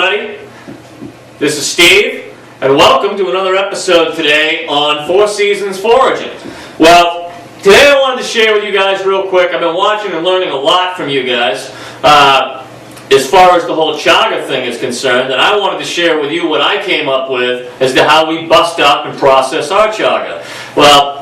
everybody. This is Steve, and welcome to another episode today on Four Seasons Foraging. Well, today I wanted to share with you guys real quick. I've been watching and learning a lot from you guys as far as the whole chaga thing is concerned, and I wanted to share with you what I came up with as to how we bust up and process our chaga. Well,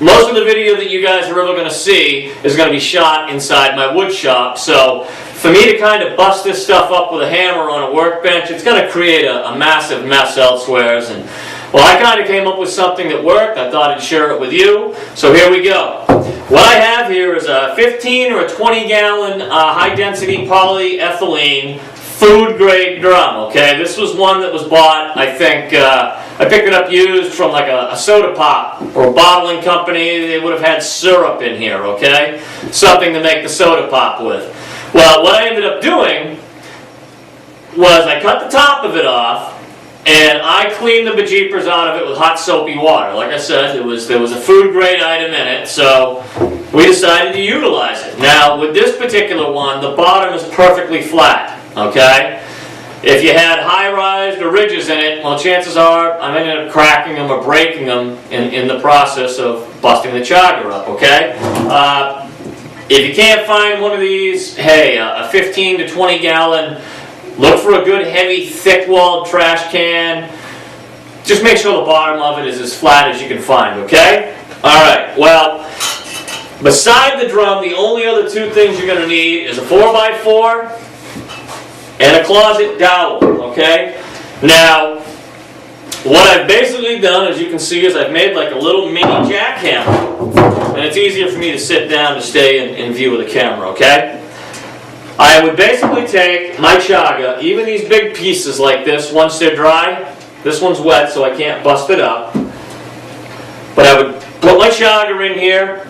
most of the video that you guys are ever going to see is going to be shot inside my wood shop, so for me to kind of bust this stuff up with a hammer on a workbench, it's going to create a massive mess elsewhere. And well, I kind of came up with something that worked. I thought I'd share it with you, so here we go. What I have here is a 15 or a 20 gallon high-density polyethylene food-grade drum, okay? This was one that was bought, I think, I picked it up used from like a soda pop or a bottling company. They would have had syrup in here, okay? Something to make the soda pop with. Well, what I ended up doing was I cut the top of it off and I cleaned the bejeepers out of it with hot soapy water. Like I said, there was a food-grade item in it, so we decided to utilize it. Now, with this particular one, the bottom is perfectly flat, okay? If you had high-rise or ridges in it, well, chances are I ended up cracking them or breaking them in the process of busting the chaga up, okay? If you can't find one of these, hey, a 15 to 20 gallon, look for a good, heavy, thick-walled trash can. Just make sure the bottom of it is as flat as you can find, okay? Alright, well, beside the drum, the only other two things you're going to need is a 4x4 and a closet dowel, okay? Now, what I've basically done, as you can see, is I've made like a little mini jackhammer. And it's easier for me to sit down to stay in view of the camera, okay? I would basically take my chaga, even these big pieces like this, once they're dry. This one's wet, so I can't bust it up. But I would put my chaga in here,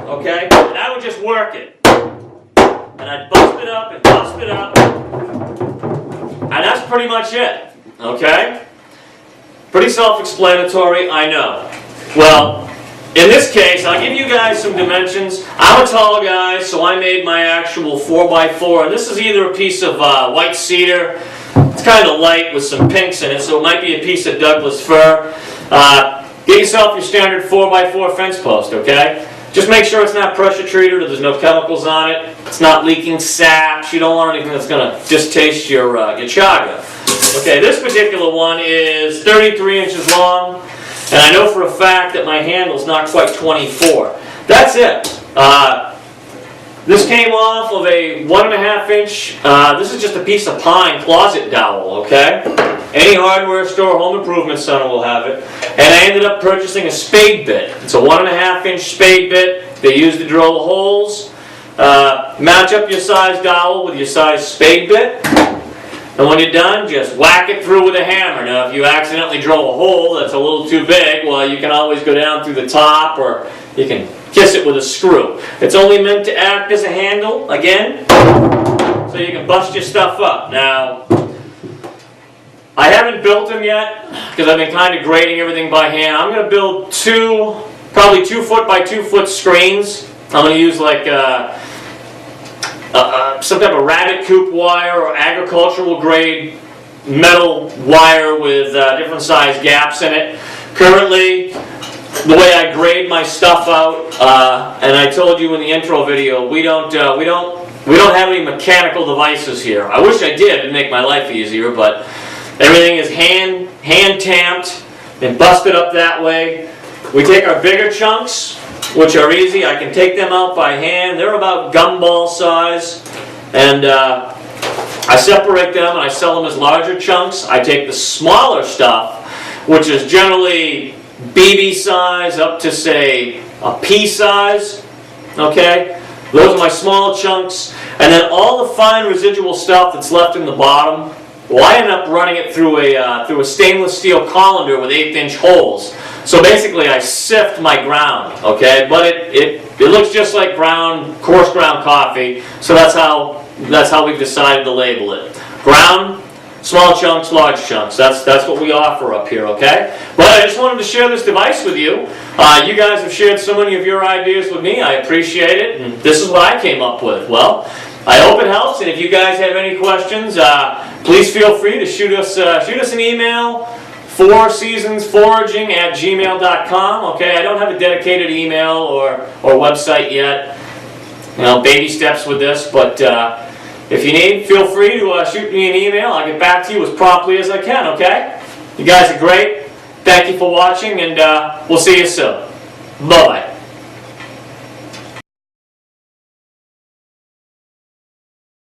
okay? And I would just work it. And I'd bust it up and bust it up. And that's pretty much it, okay? Pretty self-explanatory, I know. Well, in this case, I'll give you guys some dimensions. I'm a tall guy, so I made my actual 4x4. And this is either a piece of white cedar. It's kind of light with some pinks in it, so it might be a piece of Douglas fir. Get yourself your standard 4x4 fence post, okay? Just make sure it's not pressure treated or there's no chemicals on it. It's not leaking saps. You don't want anything that's going to distaste your chaga. Okay, this particular one is 33 inches long. And I know for a fact that my handle's not quite 24. That's it. This came off of a 1.5 inch, this is just a piece of pine closet dowel, okay? Any hardware store, home improvement center will have it. And I ended up purchasing a spade bit. It's a 1.5 inch spade bit. They use to drill the holes. Match up your size dowel with your size spade bit. And when you're done, just whack it through with a hammer. Now, if you accidentally drill a hole that's a little too big, well, you can always go down through the top, or you can kiss it with a screw. It's only meant to act as a handle, again, so you can bust your stuff up. Now, I haven't built them yet, because I've been kind of grading everything by hand. I'm going to build two, probably 2 foot by 2 foot screens. I'm going to use like some type of rabbit coop wire or agricultural grade metal wire with different size gaps in it. Currently, the way I grade my stuff out, and I told you in the intro video, we don't have any mechanical devices here. I wish I did, it'd make my life easier, but everything is hand tamped and busted up that way. We take our bigger chunks, which are easy. I can take them out by hand. They're about gumball size. And I separate them and I sell them as larger chunks. I take the smaller stuff, which is generally BB size up to, say, a pea size. Okay? Those are my small chunks. And then all the fine residual stuff that's left in the bottom, well, I end up running it through a stainless steel colander with 1/8 inch holes. So basically, I sift my ground, okay? But it looks just like coarse ground coffee. So that's how we've decided to label it. Ground, small chunks, large chunks. That's what we offer up here, okay? But I just wanted to share this device with you. You guys have shared so many of your ideas with me. I appreciate it, and this is what I came up with. Well, I hope it helps, and if you guys have any questions, please feel free to shoot us an email, fourseasonsforaging@gmail.com. Okay, I don't have a dedicated email or website yet. Baby steps with this, but if you need, feel free to shoot me an email. I'll get back to you as promptly as I can. Okay, you guys are great. Thank you for watching, and we'll see you soon. Bye-bye.